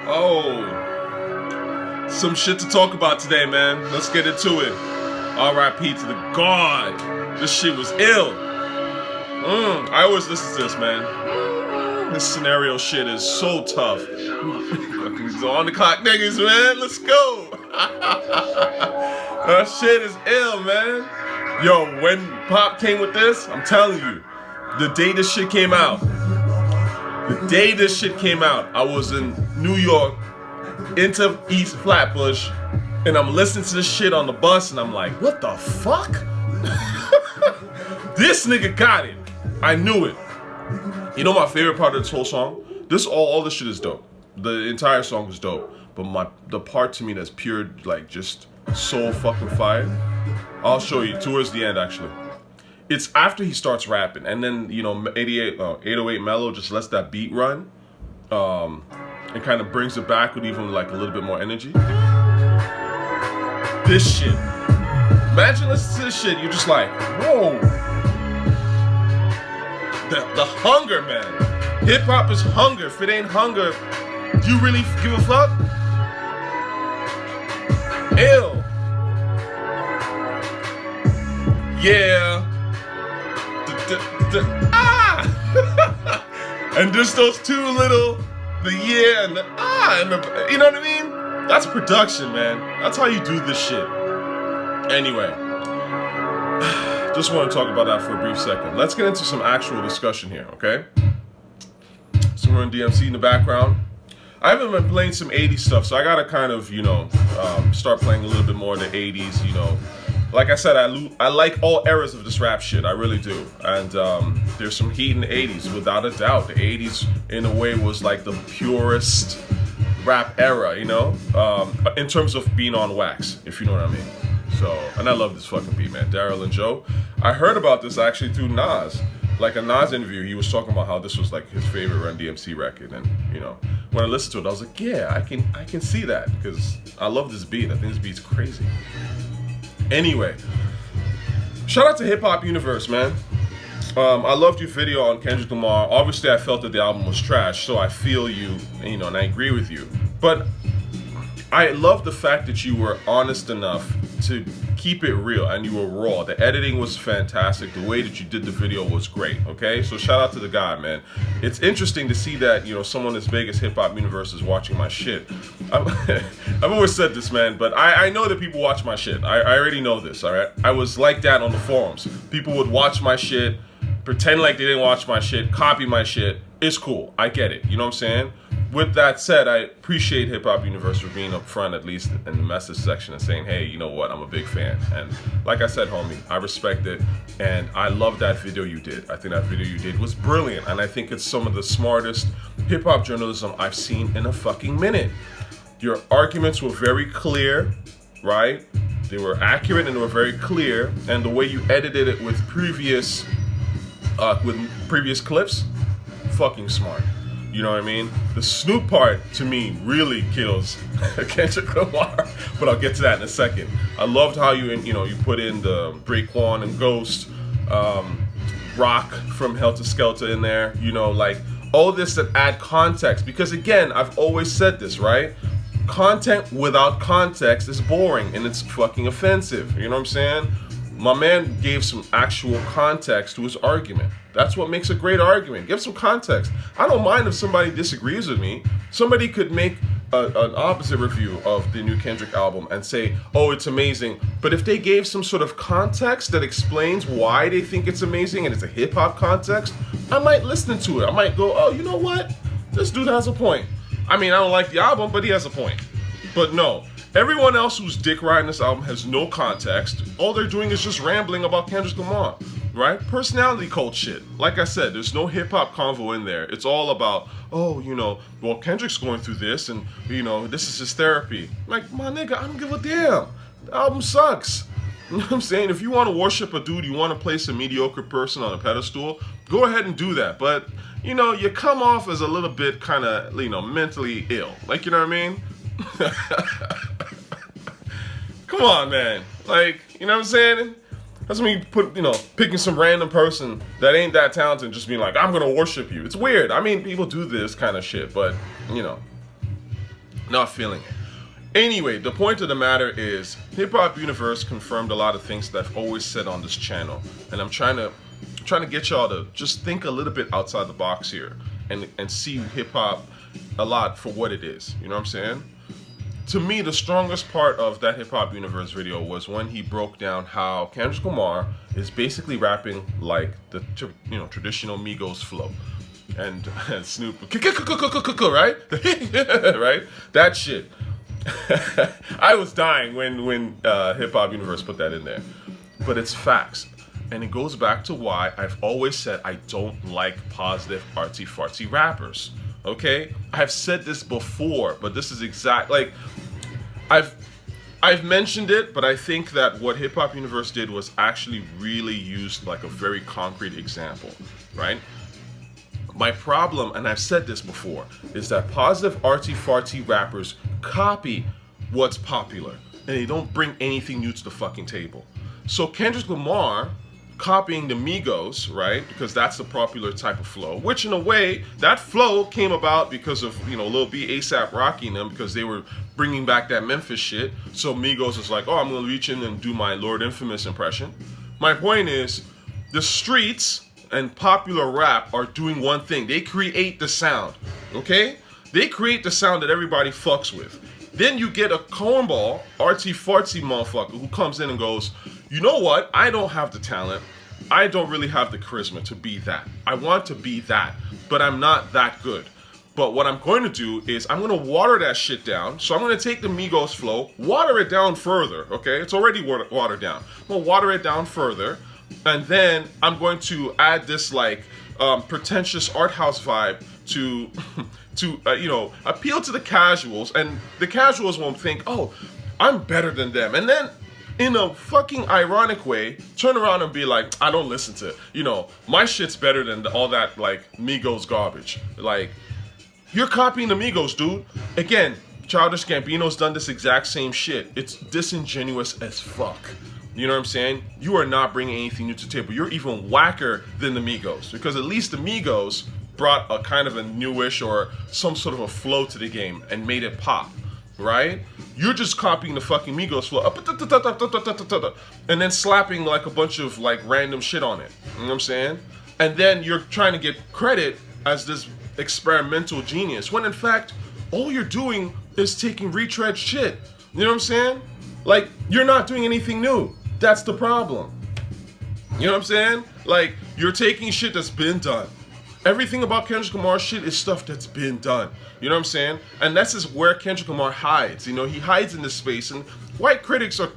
Oh, some shit to talk about today, man. Let's get into it. R.I.P. to the God. This shit was ill. I always listen to this, man. This scenario shit is so tough. On the clock, niggas, man. Let's go. That shit is ill, man. Yo, when Pop came with this, I'm telling you, the day this shit came out, I was in New York, into East Flatbush, and I'm listening to this shit on the bus, and I'm like, what the fuck? This nigga got it. I knew it. You know my favorite part of this whole song? All this shit is dope. The entire song is dope. But the part to me that's pure, like, just so fucking fire, I'll show you towards the end, actually. It's after he starts rapping, and then, 808 Melo just lets that beat run, and kind of brings it back with even, like, a little bit more energy. This shit. Imagine listening to this shit, you're just like, whoa. The hunger, man. Hip-hop is hunger. If it ain't hunger, do you really give a fuck? Ill. Yeah. And just those two little, the yeah and the and the, you know what I mean? That's production, man. That's how you do this shit. Anyway, just want to talk about that for a brief second. Let's get into some actual discussion here, okay? So we're in DMC in the background. I haven't been playing some 80s stuff, so I gotta kind of, start playing a little bit more of the 80s, Like I said, I like all eras of this rap shit. I really do. And there's some heat in the 80s, without a doubt. The 80s, in a way, was like the purest rap era, in terms of being on wax, if you know what I mean. So, and I love this fucking beat, man. Darryl and Joe. I heard about this actually through Nas. Like a Nas interview, he was talking about how this was like his favorite Run DMC record. And, when I listened to it, I was like, yeah, I can see that. Because I love this beat. I think this beat's crazy. Anyway, shout out to Hip Hop Universe, man. I loved your video on Kendrick Lamar. Obviously, I felt that the album was trash, so I feel you, and I agree with you. But I love the fact that you were honest enough to keep it real, and you were raw. The editing was fantastic. The way that you did the video was great, okay? So shout out to the guy, man. It's interesting to see that, someone as big as Hip Hop Universe is watching my shit. I've always said this, man, but I know that people watch my shit. I already know this, all right? I was like that on the forums. People would watch my shit, pretend like they didn't watch my shit, copy my shit. It's cool. I get it. You know what I'm saying? With that said, I appreciate Hip Hop Universe for being up front, at least in the message section, and saying, hey, you know what, I'm a big fan. And like I said, homie, I respect it, and I love that video you did. I think that video you did was brilliant, and I think it's some of the smartest hip-hop journalism I've seen in a fucking minute. Your arguments were very clear, right? They were accurate and they were very clear, and the way you edited it with previous clips, fucking smart. You know what I mean? The Snoop part, to me, really kills Kendrick Lamar, but I'll get to that in a second. I loved how you put in the Raekwon and Ghost, Rock from Helter Skelter in there, like all this that add context. Because again, I've always said this, right? Content without context is boring and it's fucking offensive. You know what I'm saying? My man gave some actual context to his argument. That's what makes a great argument. Give some context. I don't mind if somebody disagrees with me. Somebody could make an opposite review of the new Kendrick album and say, oh, it's amazing. But if they gave some sort of context that explains why they think it's amazing and it's a hip-hop context, I might listen to it. I might go, oh, you know what? This dude has a point. I mean, I don't like the album, but he has a point. But no. Everyone else who's dick riding this album has no context. All they're doing is just rambling about Kendrick Lamar, right? Personality cult shit. Like I said, there's no hip-hop convo in there. It's all about, oh, well, Kendrick's going through this, and, this is his therapy. Like, my nigga, I don't give a damn. The album sucks. You know what I'm saying? If you want to worship a dude, you want to place a mediocre person on a pedestal, go ahead and do that. But, you come off as a little bit kind of, mentally ill. Like, you know what I mean? Come on, man. Like, you know what I'm saying? That's when you picking some random person that ain't that talented and just being like, I'm gonna worship you. It's weird. I mean, people do this kind of shit, but, Not feeling it. Anyway, the point of the matter is, Hip Hop Universe confirmed a lot of things that I've always said on this channel, and I'm trying to get y'all to just think a little bit outside the box here, and see hip hop a lot for what it is. You know what I'm saying? To me, the strongest part of that Hip Hop Universe video was when he broke down how Kendrick Lamar is basically rapping like the traditional Migos flow, and Snoop, right? Right? That shit. I was dying when Hip Hop Universe put that in there, but it's facts, and it goes back to why I've always said I don't like positive artsy-fartsy rappers. Okay, I've said this before, but this is like I've mentioned it, but I think that what Hip Hop Universe did was actually really used like a very concrete example, right? My problem, and I've said this before, is that positive artsy-fartsy rappers copy what's popular, and they don't bring anything new to the fucking table. So Kendrick Lamar copying the Migos, right? Because that's the popular type of flow, which in a way, that flow came about because of, Lil B, A$AP Rocky and them, because they were bringing back that Memphis shit. So Migos is like, oh, I'm going to reach in and do my Lord Infamous impression. My point is, the streets and popular rap are doing one thing. They create the sound, okay? They create the sound that everybody fucks with. Then you get a cornball, artsy-fartsy motherfucker who comes in and goes, you know what? I don't have the talent. I don't really have the charisma to be that. I want to be that, but I'm not that good. But what I'm going to do is I'm going to water that shit down. So I'm going to take the Migos flow, water it down further, okay? It's already watered down. I'm going to water it down further, and then I'm going to add this like pretentious art house vibe to appeal to the casuals, and the casuals won't think, oh, I'm better than them. And then in a fucking ironic way, turn around and be like, I don't listen to, my shit's better than all that, like, Migos garbage. Like, you're copying the Migos, dude. Again, Childish Gambino's done this exact same shit. It's disingenuous as fuck. You know what I'm saying? You are not bringing anything new to the table. You're even whacker than the Migos, because at least the Migos brought a kind of a newish or some sort of a flow to the game and made it pop. Right? You're just copying the fucking Migos flow and then slapping like a bunch of like random shit on it. You know what I'm saying? And then you're trying to get credit as this experimental genius, when in fact all you're doing is taking retread shit. You know what I'm saying? Like, you're not doing anything new. That's the problem. You know what I'm saying? Like, you're taking shit that's been done. Everything about Kendrick Lamar's shit is stuff that's been done. You know what I'm saying? And that's just where Kendrick Lamar hides. He hides in this space, and white critics are,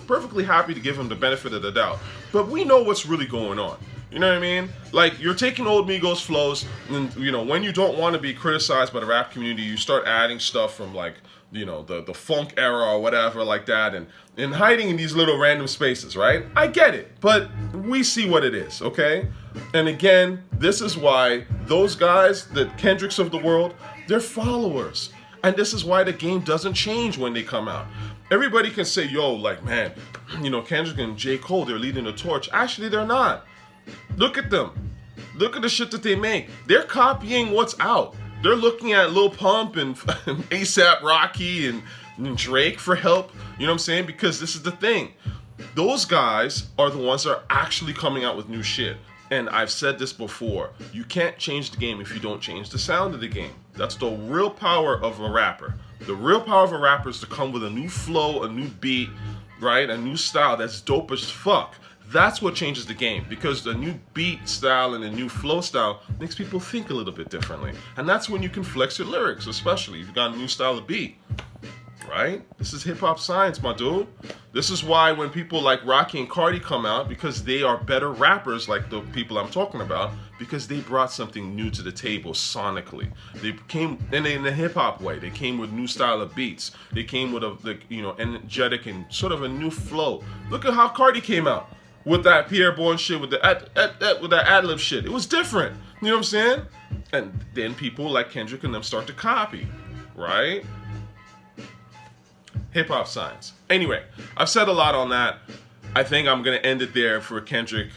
perfectly happy to give him the benefit of the doubt. But we know what's really going on. You know what I mean? Like, you're taking old Migos flows, and, when you don't want to be criticized by the rap community, you start adding stuff from, like, the funk era or whatever like that, and hiding in these little random spaces, right? I get it, but we see what it is, okay? And again, this is why those guys, the Kendricks of the world, they're followers. And this is why the game doesn't change when they come out. Everybody can say, yo, like, man, Kendrick and J Cole, they're leading the torch. Actually, they're not. Look at them. Look at the shit that they make. They're copying what's out. They're looking at Lil Pump and A$AP Rocky and Drake for help. You know what I'm saying? Because this is the thing. Those guys are the ones that are actually coming out with new shit. And I've said this before. You can't change the game if you don't change the sound of the game. That's the real power of a rapper. The real power of a rapper is to come with a new flow, a new beat, right? A new style that's dope as fuck. That's what changes the game, because the new beat style and the new flow style makes people think a little bit differently. And that's when you can flex your lyrics, especially if you've got a new style of beat, right? This is hip-hop science, my dude. This is why when people like Rocky and Cardi come out, because they are better rappers, like the people I'm talking about, because they brought something new to the table sonically. They came in a hip-hop way. They came with new style of beats. They came with energetic and sort of a new flow. Look at how Cardi came out with that Pierre Bourne shit, with that ad-lib shit. It was different. You know what I'm saying? And then people like Kendrick and them start to copy, right? Hip-hop science. Anyway, I've said a lot on that. I think I'm going to end it there for Kendrick.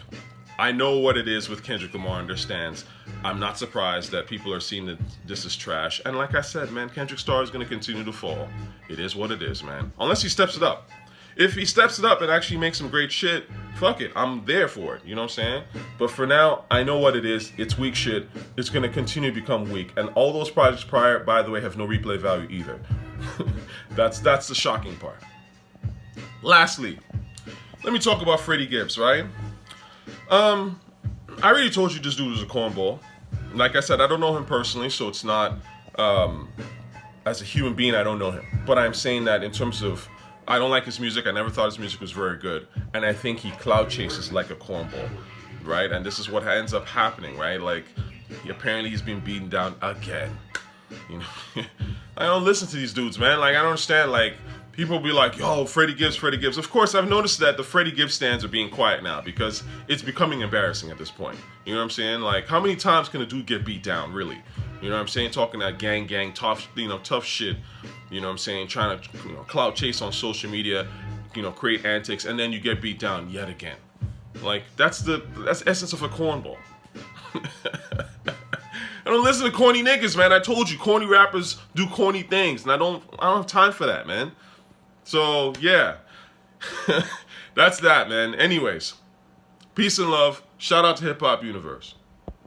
I know what it is with Kendrick Lamar understands. I'm not surprised that people are seeing that this is trash. And like I said, man, Kendrick Starr is going to continue to fall. It is what it is, man. Unless he steps it up. If he steps it up and actually makes some great shit, fuck it. I'm there for it. You know what I'm saying? But for now, I know what it is. It's weak shit. It's going to continue to become weak. And all those projects prior, by the way, have no replay value either. That's the shocking part. Lastly, let me talk about Freddie Gibbs, right? I already told you this dude was a cornball. Like I said, I don't know him personally, so it's not, as a human being, I don't know him. But I'm saying that in terms of, I don't like his music. I never thought his music was very good. And I think he clout chases like a cornball, right? And this is what ends up happening, right? Like, apparently he's been beaten down again. You know, I don't listen to these dudes, man. Like, I don't understand, like, people be like, yo, Freddie Gibbs, Freddie Gibbs. Of course, I've noticed that the Freddie Gibbs stands are being quiet now because it's becoming embarrassing at this point. You know what I'm saying? Like, how many times can a dude get beat down, really? You know what I'm saying? Talking that gang, tough shit. You know what I'm saying? Trying to, clout chase on social media, create antics, and then you get beat down yet again. Like, that's the essence of a cornball. I don't listen to corny niggas, man. I told you, corny rappers do corny things, and I don't have time for that, man. So, yeah. That's that, man. Anyways, peace and love. Shout out to Hip Hop Universe.